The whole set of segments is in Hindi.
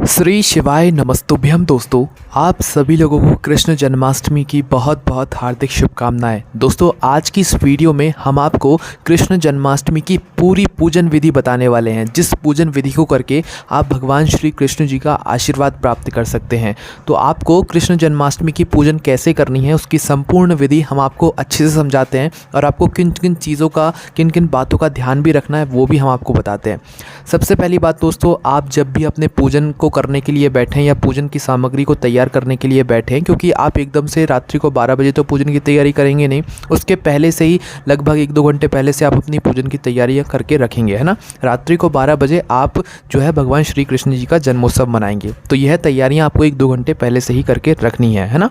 श्री शिवाय नमस्तुभ्यम दोस्तों, आप सभी लोगों को कृष्ण जन्माष्टमी की बहुत बहुत हार्दिक शुभकामनाएं। दोस्तों, आज की इस वीडियो में हम आपको कृष्ण जन्माष्टमी की पूरी पूजन विधि बताने वाले हैं, जिस पूजन विधि को करके आप भगवान श्री कृष्ण जी का आशीर्वाद प्राप्त कर सकते हैं। तो आपको कृष्ण जन्माष्टमी की पूजन कैसे करनी है, उसकी संपूर्ण विधि हम आपको अच्छे से समझाते हैं और आपको किन किन चीज़ों का, किन किन बातों का ध्यान भी रखना है वो भी हम आपको बताते हैं। सबसे पहली बात दोस्तों, आप जब भी अपने पूजन को करने के लिए बैठें या पूजन की सामग्री को तैयार करने के लिए बैठें, क्योंकि आप एकदम से रात्रि को 12 बजे तो पूजन की तैयारी करेंगे नहीं, उसके पहले से ही लगभग 1-2 घंटे पहले से आप अपनी पूजन की तैयारियां करके रखेंगे, है ना। रात्रि को 12 बजे आप जो है भगवान श्री कृष्ण जी का जन्मोत्सव मनाएंगे, तो यह तैयारियां आपको 1-2 घंटे पहले से ही करके रखनी है ना।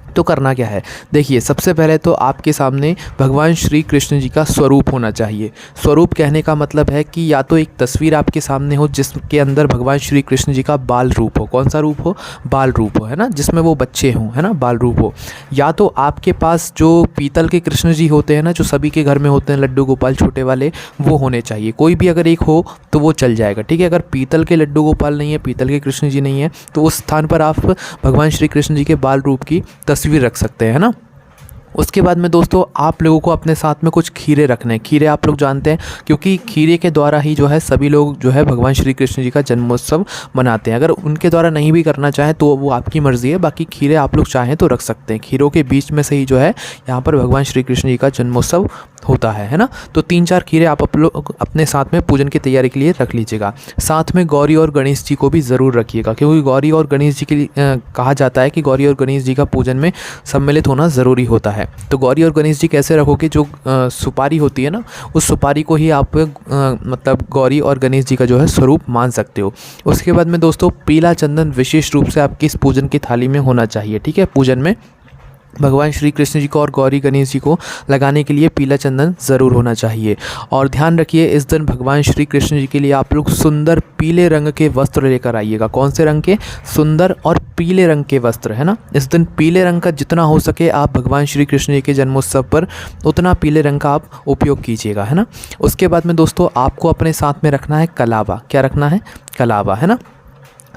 तो करना क्या है, देखिए, सबसे पहले तो आपके सामने भगवान श्री कृष्ण जी का स्वरूप होना चाहिए। स्वरूप कहने का मतलब है कि या तो एक तस्वीर आपके सामने हो जिसके अंदर भगवान श्री कृष्ण जी का बाल रूप हो। कौन सा रूप हो? बाल रूप हो, है ना, जिसमें वो बच्चे हों, है ना, बाल रूप हो। या तो आपके पास जो पीतल के कृष्ण जी होते हैं ना, जो सभी के घर में होते हैं, लड्डू गोपाल छोटे वाले, वो होने चाहिए। कोई भी अगर एक हो तो वो चल जाएगा, ठीक है। अगर पीतल के लड्डू गोपाल नहीं है, पीतल के कृष्ण जी नहीं है, तो उस स्थान पर आप भगवान श्री कृष्ण जी के बाल रूप की तस्वीर रख सकते हैं ना। उसके बाद में दोस्तों, आप लोगों को अपने साथ में कुछ खीरे रखने हैं। खीरे आप लोग जानते हैं, क्योंकि खीरे के द्वारा ही जो है सभी लोग जो है भगवान श्री कृष्ण जी का जन्मोत्सव मनाते हैं। अगर उनके द्वारा नहीं भी करना चाहें तो वो आपकी मर्ज़ी है, बाकी खीरे आप लोग चाहें तो रख सकते हैं। खीरों के बीच में से ही जो है यहाँ पर भगवान श्री कृष्ण जी का जन्मोत्सव होता है ना। तो 3-4 खीरे आप लोग अपने साथ में पूजन की तैयारी के लिए रख लीजिएगा। साथ में गौरी और गणेश जी को भी ज़रूर रखिएगा, क्योंकि गौरी और गणेश जी के लिए कहा जाता है कि गौरी और गणेश जी का पूजन में सम्मिलित होना ज़रूरी होता है। तो गौरी और गणेश जी कैसे रखोगे? जो सुपारी होती है ना, उस सुपारी को ही आप मतलब गौरी और गणेश जी का जो है स्वरूप मान सकते हो। उसके बाद में दोस्तों, पीला चंदन विशेष रूप से आपकी इस पूजन की थाली में होना चाहिए, ठीक है। पूजन में भगवान श्री कृष्ण जी को और गौरी गणेश जी को लगाने के लिए पीला चंदन ज़रूर होना चाहिए। और ध्यान रखिए, इस दिन भगवान श्री कृष्ण जी के लिए आप लोग सुंदर पीले रंग के वस्त्र लेकर आइएगा। कौन से रंग के? सुंदर और पीले रंग के वस्त्र, है ना। इस दिन पीले रंग का जितना हो सके आप भगवान श्री कृष्ण जी के जन्मोत्सव पर उतना पीले रंग का आप उपयोग कीजिएगा, है ना। उसके बाद में दोस्तों, आपको अपने साथ में रखना है कलावा। क्या रखना है? कलावा, है ना।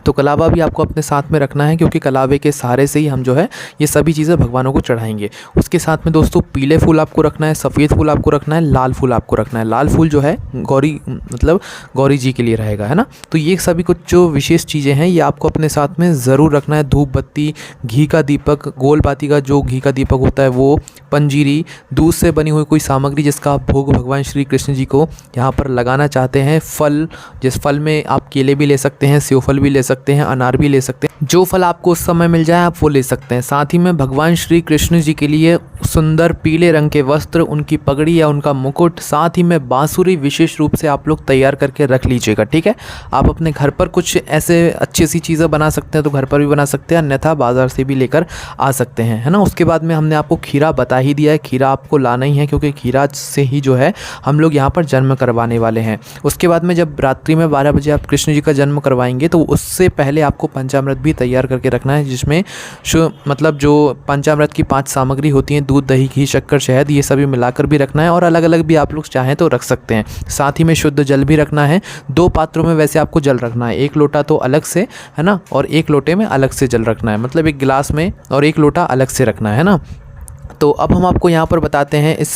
तो कलावा भी आपको अपने साथ में रखना है, क्योंकि कलावे के सहारे से ही हम जो है ये सभी चीज़ें भगवानों को चढ़ाएंगे। उसके साथ में दोस्तों, पीले फूल आपको रखना है, सफ़ेद फूल आपको रखना है, लाल फूल आपको रखना है। लाल फूल जो है गौरी मतलब गौरी जी के लिए रहेगा, है ना। तो ये सभी कुछ जो विशेष चीज़ें हैं ये आपको अपने साथ में ज़रूर रखना है। धूप बत्ती, घी का दीपक, गोल बाती का जो घी का दीपक होता है वो, पंजीरी, दूध से बनी हुई कोई सामग्री जिसका आप भोग भगवान श्री कृष्ण जी को यहाँ पर लगाना चाहते हैं। फल, जिस फल में आप केले भी ले सकते हैं, सेव फल भी ले सकते हैं, अनार भी ले सकते हैं, जो फल आपको उस समय मिल जाए आप वो ले सकते हैं। साथ ही में भगवान श्री कृष्ण जी के लिए सुंदर पीले रंग के वस्त्र, उनकी पगड़ी या उनका मुकुट, साथ ही में बांसुरी विशेष रूप से आप लोग तैयार करके रख लीजिएगा, ठीक है। आप अपने घर पर कुछ ऐसे अच्छी सी चीज़ें बना सकते हैं तो घर पर भी बना सकते हैं, अन्यथा बाज़ार से भी लेकर आ सकते हैं, है ना। उसके बाद में हमने आपको खीरा बता ही दिया है, खीरा आपको लाना ही है, क्योंकि खीरा से ही जो है हम लोग यहाँ पर जन्म करवाने वाले हैं। उसके बाद में जब रात्रि में 12 बजे आप कृष्ण जी का जन्म करवाएंगे तो उससे पहले आपको पंचामृत भी तैयार करके रखना है, जिसमें मतलब जो पंचामृत की 5 सामग्री होती हैं, दूध, दही, घी, शक्कर, शहद, ये सभी मिलाकर भी रखना है, और अलग अलग भी आप लोग चाहें तो रख सकते हैं। साथ ही में शुद्ध जल भी रखना है। 2 पात्रों में वैसे आपको जल रखना है, 1 लोटा तो अलग से, है ना, और 1 लोटे में अलग से जल रखना है, मतलब 1 गिलास में और 1 लोटा अलग से रखना है ना। तो अब हम आपको यहाँ पर बताते हैं इस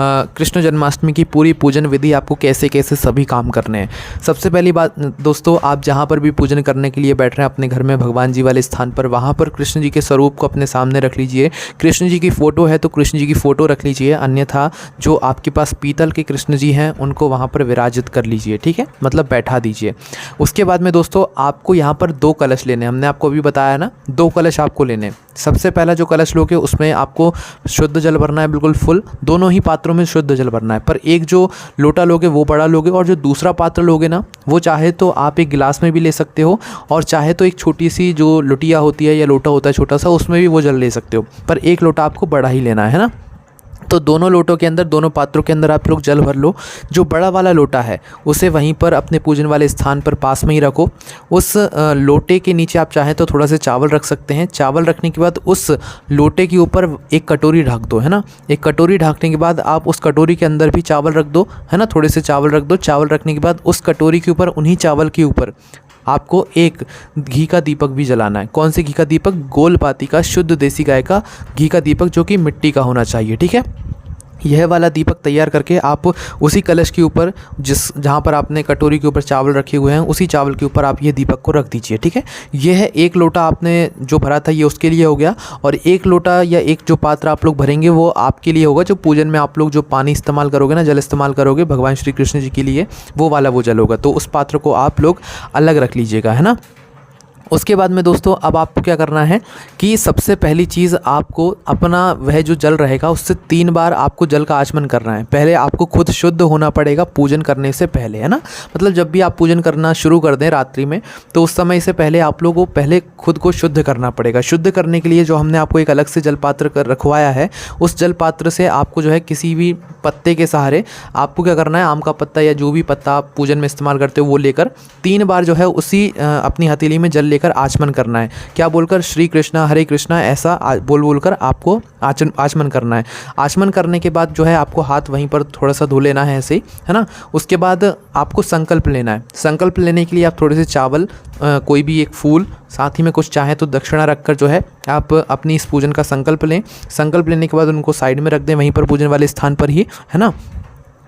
कृष्ण जन्माष्टमी की पूरी पूजन विधि, आपको कैसे कैसे सभी काम करने हैं। सबसे पहली बात दोस्तों, आप जहाँ पर भी पूजन करने के लिए बैठ रहे हैं अपने घर में भगवान जी वाले स्थान पर, वहाँ पर कृष्ण जी के स्वरूप को अपने सामने रख लीजिए। कृष्ण जी की फ़ोटो है तो कृष्ण जी की फ़ोटो रख लीजिए, अन्यथा जो आपके पास पीतल के कृष्ण जी हैं उनको वहाँ पर विराजित कर लीजिए, ठीक है, मतलब बैठा दीजिए। उसके बाद में दोस्तों, आपको यहाँ पर 2 कलश लेने, हमने आपको अभी बताया ना, 2 कलश आपको लेने। सबसे पहला जो कलश लोगे उसमें आपको शुद्ध जल भरना है, बिल्कुल फुल, दोनों ही पात्रों में शुद्ध जल भरना है। पर एक जो लोटा लोगे वो बड़ा लोगे, और जो दूसरा पात्र लोगे ना, वो चाहे तो आप 1 गिलास में भी ले सकते हो, और चाहे तो एक छोटी सी जो लोटिया होती है या लोटा होता है छोटा सा, उसमें भी वो जल ले सकते हो, पर 1 लोटा आपको बड़ा ही लेना है ना। तो दोनों लोटों के अंदर, दोनों पात्रों के अंदर आप लोग जल भर लो। जो बड़ा वाला लोटा है उसे वहीं पर अपने पूजन वाले स्थान पर पास में ही रखो। उस लोटे के नीचे आप चाहें तो थोड़ा सा चावल रख सकते हैं। चावल रखने के बाद उस लोटे के ऊपर एक कटोरी ढक दो, है ना। एक कटोरी ढकने के बाद आप उस कटोरी के अंदर भी चावल रख दो, है ना। थोड़े से चावल रख दो। चावल रखने के बाद उस कटोरी के ऊपर, उन्हीं चावल के ऊपर आपको एक घी का दीपक भी जलाना है। कौन से घी का दीपक? गोल पाती का शुद्ध देसी गाय का घी का दीपक, जो कि मिट्टी का होना चाहिए। ठीक है, यह वाला दीपक तैयार करके आप उसी कलश के ऊपर जहाँ पर आपने कटोरी के ऊपर चावल रखे हुए हैं, उसी चावल के ऊपर आप ये दीपक को रख दीजिए। ठीक है, यह एक लोटा आपने जो भरा था ये उसके लिए हो गया, और एक लोटा या एक जो पात्र आप लोग भरेंगे वो आपके लिए होगा, जो पूजन में आप लोग जो पानी इस्तेमाल करोगे ना, जल इस्तेमाल करोगे भगवान श्री कृष्ण जी के लिए, वो वाला वो जल होगा। तो उस पात्र को आप लोग अलग रख लीजिएगा, है ना। उसके बाद में दोस्तों अब आपको क्या करना है कि सबसे पहली चीज़ आपको अपना वह जो जल रहेगा उससे 3 बार आपको जल का आचमन करना है। पहले आपको खुद शुद्ध होना पड़ेगा पूजन करने से पहले, है ना। मतलब जब भी आप पूजन करना शुरू कर दें रात्रि में, तो उस समय से पहले आप लोगों को पहले खुद को शुद्ध करना पड़ेगा। शुद्ध करने के लिए जो हमने आपको एक अलग से जल पात्र रखवाया है, उस जल पात्र से आपको जो है किसी भी पत्ते के सहारे आपको क्या करना है, आम का पत्ता या जो भी पत्ता आप पूजन में इस्तेमाल करते हो वो लेकर 3 बार जो है उसी अपनी हथेली में जल लेकर आचमन करना है। क्या बोलकर? श्री कृष्णा हरे कृष्णा, ऐसा बोलकर आपको आचमन करना है। आचमन करने के बाद जो है आपको हाथ वहीं पर थोड़ा सा धो लेना है, ऐसे ही, है ना। उसके बाद आपको संकल्प लेना है। संकल्प लेने के लिए आप थोड़े से चावल, कोई भी एक फूल, साथ ही में कुछ चाहे तो दक्षिणा रखकर जो है आप अपनी इस पूजन का संकल्प लें। संकल्प लेने के बाद उनको साइड में रख दें, वहीं पर पूजन वाले स्थान पर ही, है ना।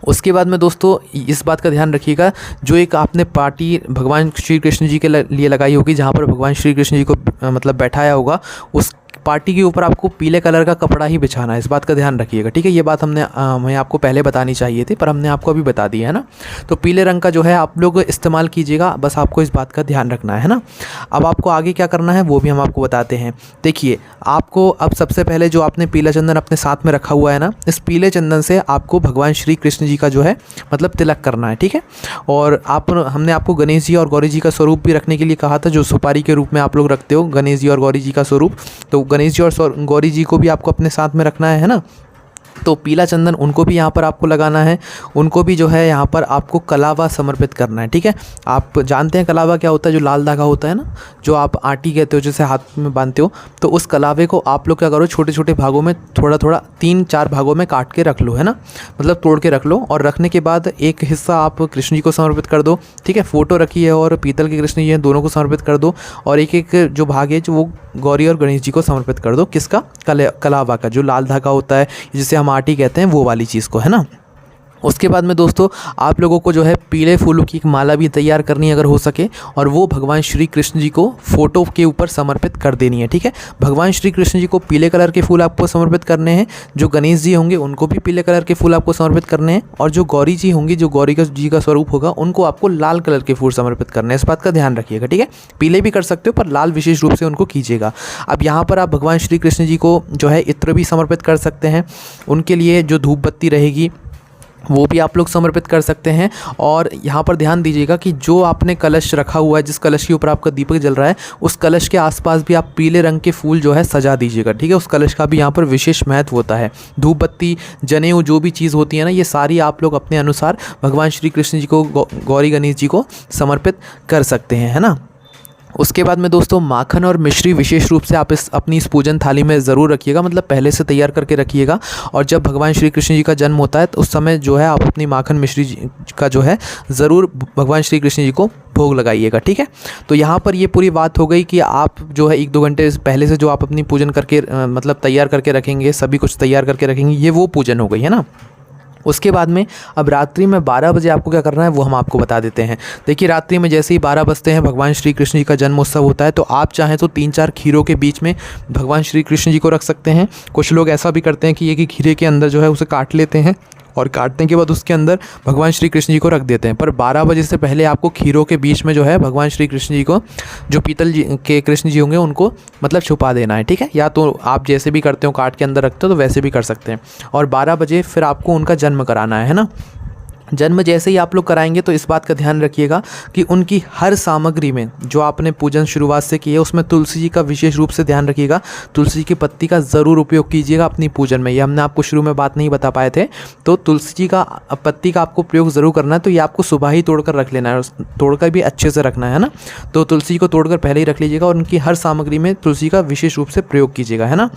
उसके बाद में दोस्तों इस बात का ध्यान रखिएगा, जो एक आपने पार्टी भगवान श्री कृष्ण जी के लिए लगाई होगी, जहाँ पर भगवान श्री कृष्ण जी को मतलब बैठाया होगा, उस पार्टी के ऊपर आपको पीले कलर का कपड़ा ही बिछाना है। इस बात का ध्यान रखिएगा, ठीक है। ये बात हमें आपको पहले बतानी चाहिए थी, पर हमने आपको अभी बता दी है ना। तो पीले रंग का जो है आप लोग इस्तेमाल कीजिएगा, बस आपको इस बात का ध्यान रखना है ना। अब आपको आगे क्या करना है वो भी हम आपको बताते हैं। देखिए, आपको अब सबसे पहले जो आपने पीला चंदन अपने साथ में रखा हुआ है ना, इस पीले चंदन से आपको भगवान श्री कृष्ण जी का जो है मतलब तिलक करना है, ठीक है। और हमने आपको गणेश जी और गौरी जी का स्वरूप भी रखने के लिए कहा था, जो सुपारी के रूप में आप लोग रखते हो गणेश जी और गौरी जी का स्वरूप। तो गणेश जी और गौरी जी को भी आपको अपने साथ में रखना है ना। तो पीला चंदन उनको भी यहाँ पर आपको लगाना है, उनको भी जो है यहाँ पर आपको कलावा समर्पित करना है, ठीक है। आप जानते हैं कलावा क्या होता है? जो लाल धागा होता है ना, जो आप आटी कहते हो, जैसे हाथ में बांधते हो, तो उस कलावे को आप लोग क्या करो, छोटे छोटे भागों में थोड़ा थोड़ा 3-4 भागों में काट के रख लो, है ना। मतलब तोड़ के रख लो, और रखने के बाद एक हिस्सा आप कृष्ण जी को समर्पित कर दो, ठीक है। फोटो रखी है और पीतल के कृष्ण जी हैं, दोनों को समर्पित कर दो, और एक एक जो भाग है जो वो गौरी और गणेश जी को समर्पित कर दो। किसका? कलावा का, जो लाल धागा होता है जिसे हम आटी कहते हैं, वो वाली चीज़ को, है ना। उसके बाद में दोस्तों आप लोगों को जो है पीले फूलों की एक माला भी तैयार करनी है अगर हो सके, और वो भगवान श्री कृष्ण जी को फोटो के ऊपर समर्पित कर देनी है, ठीक है। भगवान श्री कृष्ण जी को पीले कलर के फूल आपको समर्पित करने हैं, जो गणेश जी होंगे उनको भी पीले कलर के फूल आपको समर्पित करने हैं, और जो गौरी जी होंगी, जो गौरी जी का स्वरूप होगा, उनको आपको लाल कलर के फूल समर्पित करने हैं। इस बात का ध्यान रखिएगा, ठीक है। पीले भी कर सकते हो, पर लाल विशेष रूप से उनको कीजिएगा। अब यहाँ पर आप भगवान श्री कृष्ण जी को जो है इत्र भी समर्पित कर सकते हैं, उनके लिए जो धूप बत्ती रहेगी वो भी आप लोग समर्पित कर सकते हैं। और यहाँ पर ध्यान दीजिएगा कि जो आपने कलश रखा हुआ है, जिस कलश के ऊपर आपका दीपक जल रहा है, उस कलश के आसपास भी आप पीले रंग के फूल जो है सजा दीजिएगा, ठीक है। उस कलश का भी यहाँ पर विशेष महत्व होता है। धूप बत्ती, जनेऊ, जो भी चीज़ होती है ना, ये सारी आप लोग अपने अनुसार भगवान श्री कृष्ण जी को, गौरी गणेश जी को समर्पित कर सकते हैं, है ना। उसके बाद में दोस्तों माखन और मिश्री विशेष रूप से आप अपनी इस पूजन थाली में ज़रूर रखिएगा, मतलब पहले से तैयार करके रखिएगा। और जब भगवान श्री कृष्ण जी का जन्म होता है तो उस समय जो है आप अपनी माखन मिश्री का जो है ज़रूर भगवान श्री कृष्ण जी को भोग लगाइएगा, ठीक है। तो यहाँ पर ये पूरी बात हो गई कि आप जो है 1-2 घंटे पहले से जो आप अपनी पूजन करके मतलब तैयार करके रखेंगे, सभी कुछ तैयार करके रखेंगे, ये वो पूजन हो गई, है ना। उसके बाद में अब रात्रि में 12 बजे आपको क्या करना है वो हम आपको बता देते हैं। देखिए, रात्रि में जैसे ही 12 बजते हैं भगवान श्री कृष्ण जी का जन्मोत्सव होता है, तो आप चाहें तो 3-4 खीरों के बीच में भगवान श्री कृष्ण जी को रख सकते हैं। कुछ लोग ऐसा भी करते हैं कि ये कि खीरे के अंदर जो है उसे काट लेते हैं, और काटने के बाद उसके अंदर भगवान श्री कृष्ण जी को रख देते हैं। पर 12 बजे से पहले आपको खीरों के बीच में जो है भगवान श्री कृष्ण जी को, जो पीतल जी के कृष्ण जी होंगे, उनको मतलब छुपा देना है, ठीक है। या तो आप जैसे भी करते हो, काट के अंदर रखते हो, तो वैसे भी कर सकते हैं। और 12 बजे फिर आपको उनका जन्म कराना है ना। जन्म जैसे ही आप लोग कराएंगे तो इस बात का ध्यान रखिएगा कि उनकी हर सामग्री में जो आपने पूजन शुरुआत से की है उसमें तुलसी जी का विशेष रूप से ध्यान रखिएगा। तुलसी की पत्ती का ज़रूर उपयोग कीजिएगा अपनी पूजन में। ये हमने आपको शुरू में बात नहीं बता पाए थे। तो तुलसी जी का पत्ती का आपको प्रयोग ज़रूर करना है। तो ये आपको सुबह ही तोड़कर रख लेना है, तोड़कर भी अच्छे से रखना है ना। तो तुलसी को तोड़कर पहले ही रख लीजिएगा और उनकी हर सामग्री में तुलसी का विशेष रूप से प्रयोग कीजिएगा, है ना।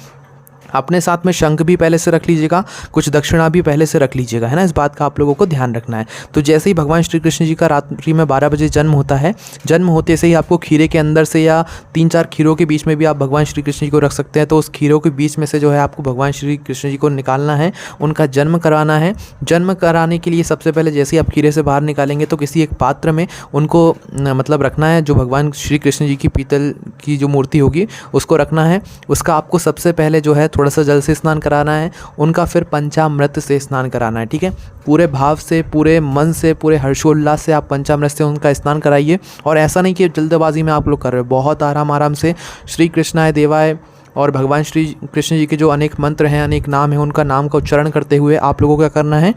अपने साथ में शंख भी पहले से रख लीजिएगा, कुछ दक्षिणा भी पहले से रख लीजिएगा, है ना। इस बात का आप लोगों को ध्यान रखना है। तो जैसे ही भगवान श्री कृष्ण जी का रात्रि में 12 बजे जन्म होता है, जन्म होते से ही आपको खीरे के अंदर से या 3-4 खीरों के बीच में भी आप भगवान श्री कृष्ण जी को रख सकते हैं। तो उस खीरों के बीच में से जो है आपको भगवान श्री कृष्ण जी को निकालना है, उनका जन्म कराना है। जन्म कराने के लिए सबसे पहले जैसे ही आप खीरे से बाहर निकालेंगे तो किसी एक पात्र में उनको मतलब रखना है। जो भगवान श्री कृष्ण जी की पीतल की जो मूर्ति होगी उसको रखना है। उसका आपको सबसे पहले जो है थोड़ा सा जल से स्नान कराना है, उनका फिर पंचामृत से स्नान कराना है, ठीक है। पूरे भाव से, पूरे मन से, पूरे हर्षोल्लास से आप पंचामृत से उनका स्नान कराइए। और ऐसा नहीं कि जल्दबाजी में आप लोग कर रहे हो, बहुत आराम से श्री कृष्णाय देवाय और भगवान श्री कृष्ण जी के जो अनेक मंत्र हैं, अनेक नाम हैं, उनका नाम का उच्चारण करते हुए आप लोगों को क्या करना है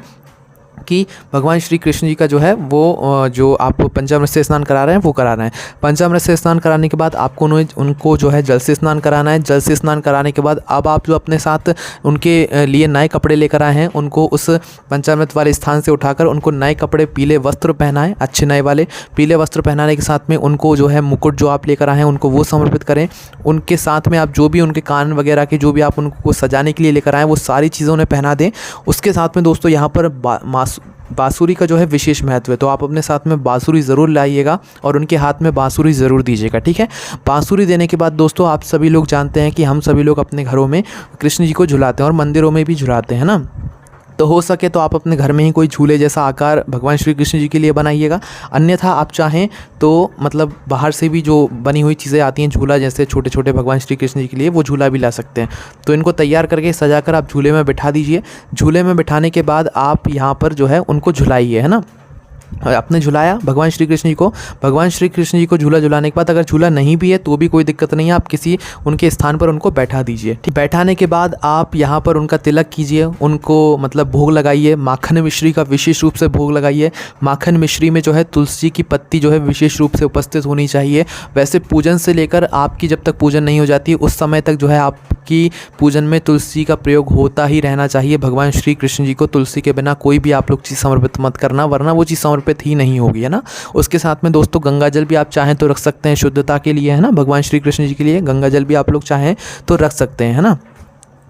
कि भगवान श्री कृष्ण जी का जो है वो जो आप पंचामृत से स्नान करा रहे हैं वो कराना है। पंचामृत से स्नान कराने के बाद आपको उनको जो है जल से स्नान कराना है। जल से स्नान कराने के बाद अब आप जो अपने साथ उनके लिए नए कपड़े लेकर आए हैं, उनको उस पंचामृत वाले स्थान से उठाकर उनको नए कपड़े, पीले वस्त्र पहनाएं, अच्छे नए वाले पीले वस्त्र पहनाने के साथ में उनको जो है मुकुट जो आप लेकर आए हैं उनको वो समर्पित करें। उनके साथ में आप जो भी उनके कान वगैरह के जो भी आप उनको सजाने के लिए लेकर आएँ वो सारी चीज़ें उन्हें पहना दें। उसके साथ में दोस्तों यहाँ पर बांसुरी का जो है विशेष महत्व है, तो आप अपने साथ में बांसुरी ज़रूर लाइएगा और उनके हाथ में बांसुरी ज़रूर दीजिएगा, ठीक है। बांसुरी देने के बाद दोस्तों आप सभी लोग जानते हैं कि हम सभी लोग अपने घरों में कृष्ण जी को झुलाते हैं और मंदिरों में भी झुलाते हैं ना। तो हो सके तो आप अपने घर में ही कोई झूले जैसा आकार भगवान श्री कृष्ण जी के लिए बनाइएगा। अन्यथा आप चाहें तो मतलब बाहर से भी जो बनी हुई चीज़ें आती हैं, झूला जैसे छोटे छोटे भगवान श्री कृष्ण जी के लिए, वो झूला भी ला सकते हैं। तो इनको तैयार करके सजाकर आप झूले में बिठा दीजिए। झूले में बिठाने के बाद आप यहाँ पर जो है उनको झुलाइए, है ना। आपने झुलाया भगवान श्री कृष्ण जी को। भगवान श्री कृष्ण जी को झूला झुलाने के बाद अगर झूला नहीं भी है तो भी कोई दिक्कत नहीं है, आप किसी उनके स्थान पर उनको बैठा दीजिए। ठीक, बैठाने के बाद आप यहाँ पर उनका तिलक कीजिए, उनको मतलब भोग लगाइए। माखन मिश्री का विशेष रूप से भोग लगाइए। माखन मिश्री में जो है तुलसी की पत्ती जो है विशेष रूप से उपस्थित होनी चाहिए। वैसे पूजन से लेकर आपकी जब तक पूजन नहीं हो जाती उस समय तक जो है आपकी पूजन में तुलसी का प्रयोग होता ही रहना चाहिए। भगवान श्री कृष्ण जी को तुलसी के बिना कोई भी आप लोग चीज़ समर्पित मत करना, वरना वो चीज़ समर्पित ही नहीं होगी, है ना। उसके साथ में दोस्तों गंगा जल भी आप चाहें तो रख सकते हैं शुद्धता के लिए, है ना। भगवान श्री कृष्ण जी के लिए गंगा जल भी आप लोग चाहें तो रख सकते हैं, है ना।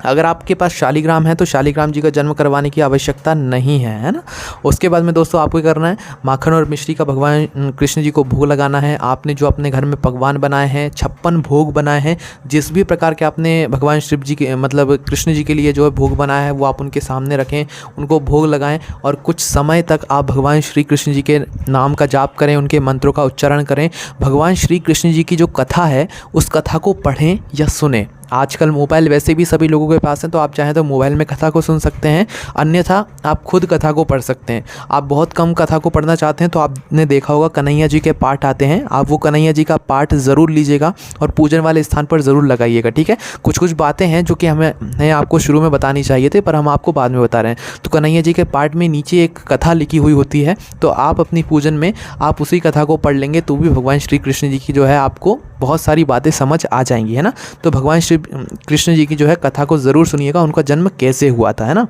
अगर आपके पास शालिग्राम है तो शालिग्राम जी का जन्म करवाने की आवश्यकता नहीं है ना। उसके बाद में दोस्तों आपको क्या करना है, माखन और मिश्री का भगवान कृष्ण जी को भोग लगाना है। आपने जो अपने घर में पकवान बनाए हैं, 56 भोग बनाए हैं, जिस भी प्रकार के आपने भगवान शिव जी के मतलब कृष्ण जी के लिए जो है भोग बनाया है वो आप उनके सामने रखें, उनको भोग लगाएं और कुछ समय तक आप भगवान श्री कृष्ण जी के नाम का जाप करें, उनके मंत्रों का उच्चारण करें। भगवान श्री कृष्ण जी की जो कथा है उस कथा को पढ़ें या सुनें। आजकल मोबाइल वैसे भी सभी लोगों के पास है, तो आप चाहें तो मोबाइल में कथा को सुन सकते हैं, अन्यथा आप खुद कथा को पढ़ सकते हैं। आप बहुत कम कथा को पढ़ना चाहते हैं तो आपने देखा होगा कन्हैया जी के पाठ आते हैं, आप वो कन्हैया जी का पाठ ज़रूर लीजिएगा और पूजन वाले स्थान पर ज़रूर लगाइएगा, ठीक है। कुछ कुछ बातें हैं जो कि हमें आपको शुरू में बतानी चाहिए थे पर हम आपको बाद में बता रहे हैं। तो कन्हैया जी के पाठ में नीचे एक कथा लिखी हुई होती है, तो आप अपनी पूजन में आप उसी कथा को पढ़ लेंगे तो भी भगवान श्री कृष्ण जी की जो है आपको बहुत सारी बातें समझ आ जाएंगी, है ना। तो भगवान श्री कृष्ण जी की जो है कथा को ज़रूर सुनिएगा, उनका जन्म कैसे हुआ था, है ना।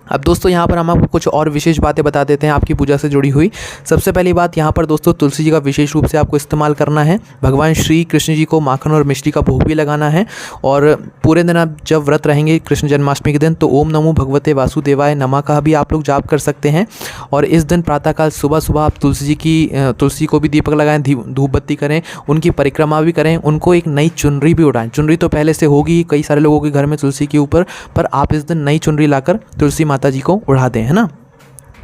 अब दोस्तों यहाँ पर हम आपको कुछ और विशेष बातें बता देते हैं आपकी पूजा से जुड़ी हुई। सबसे पहली बात यहाँ पर दोस्तों तुलसी जी का विशेष रूप से आपको इस्तेमाल करना है। भगवान श्री कृष्ण जी को माखन और मिश्री का भोग भी लगाना है और पूरे दिन आप जब व्रत रहेंगे कृष्ण जन्माष्टमी के दिन तो ओम नमो भगवते वासुदेवाय नमः का भी आप लोग जाप कर सकते हैं। और इस दिन प्रातःकाल सुबह सुबह आप तुलसी को भी दीपक लगाएं, धूप बत्ती करें, उनकी परिक्रमा भी करें, उनको एक नई चुनरी भी उड़ाएं। चुनरी तो पहले से होगी कई सारे लोगों के घर में तुलसी के ऊपर, पर आप इस दिन नई चुनरी लाकर तुलसी माता जी को उड़ा दें, है ना।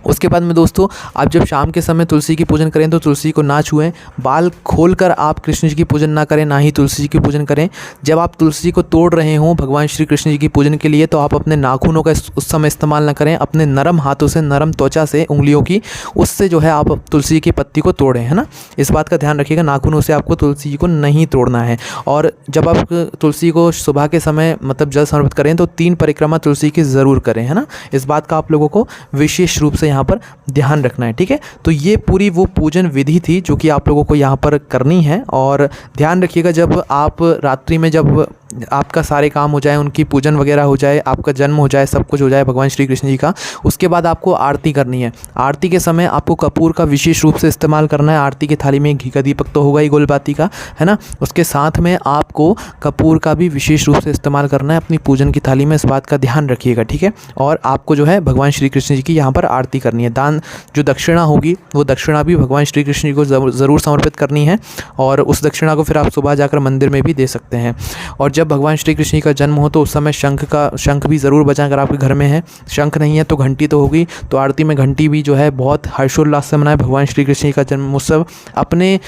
उसके बाद में दोस्तों आप जब शाम के समय तुलसी की पूजन करें तो तुलसी को ना छुएं, बाल खोलकर आप कृष्ण जी की पूजन ना करें, ना ही तुलसी जी की पूजन करें। जब आप तुलसी को तोड़ रहे हों भगवान श्री कृष्ण जी की पूजन के लिए तो आप अपने नाखूनों का उस समय इस्तेमाल ना करें, अपने नरम हाथों से, नरम त्वचा से, उंगलियों की, उससे जो है आप तुलसी की पत्ती को तोड़ें, है ना। इस बात का ध्यान रखिएगा, नाखूनों से आपको तुलसी जी को नहीं तोड़ना है। और जब आप तुलसी को सुबह के समय मतलब जल समर्पित करें तो 3 परिक्रमा तुलसी की ज़रूर करें, है ना। इस बात का आप लोगों को विशेष रूप से यहाँ पर ध्यान रखना है, ठीक है। तो ये पूरी वो पूजन विधि थी जो कि आप लोगों को यहाँ पर करनी है। और ध्यान रखिएगा जब आप रात्रि में जब आपका सारे काम हो जाए, उनकी पूजन वगैरह हो जाए, आपका जन्म हो जाए, सब कुछ हो जाए भगवान श्री कृष्ण जी का, उसके बाद आपको आरती करनी है। आरती के समय आपको कपूर का विशेष रूप से इस्तेमाल करना है। आरती की थाली में घी का दीपक तो होगा ही गोलबाती का, है ना। उसके साथ में आपको कपूर का भी विशेष रूप से इस्तेमाल करना है अपनी पूजन की थाली में, इस बात का ध्यान रखिएगा, ठीक है। और आपको जो है भगवान श्री कृष्ण जी की यहाँ पर आरती करनी है। दान जो दक्षिणा होगी वो दक्षिणा भी भगवान श्री कृष्ण जी को ज़रूर समर्पित करनी है, और उस दक्षिणा को फिर आप सुबह जाकर मंदिर में भी दे सकते हैं। और जब भगवान श्री कृष्ण जी का जन्म हो तो उस समय शंख भी ज़रूर बजाएं। अगर आपके घर में है, शंख नहीं है तो घंटी तो होगी, तो आरती में घंटी भी जो है बहुत हर्षोल्लास से मनाएं भगवान श्री कृष्ण जी का जन्म उत्सव। अपने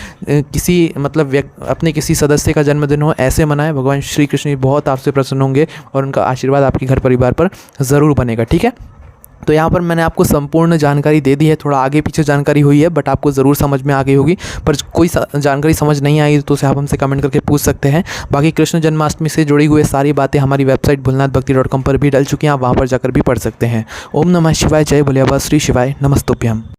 किसी सदस्य का जन्मदिन हो, ऐसे मनाएं। भगवान श्री कृष्ण जी बहुत आपसे प्रसन्न होंगे और उनका आशीर्वाद आपके घर परिवार पर ज़रूर बनेगा, ठीक है। तो यहाँ पर मैंने आपको संपूर्ण जानकारी दे दी है। थोड़ा आगे पीछे जानकारी हुई है, बट आपको ज़रूर समझ में आ गई होगी। पर कोई जानकारी समझ नहीं आई तो उसे आप हमसे कमेंट करके पूछ सकते हैं। बाकी कृष्ण जन्माष्टमी से जुड़ी हुई सारी बातें हमारी वेबसाइट भोलेनाथभक्ति.com पर भी डल चुकी हैं, आप वहाँ पर जाकर भी पढ़ सकते हैं। ओम नमः शिवाय, जय भोले बाबा, श्री शिवाय, नमस्तुभ्यम।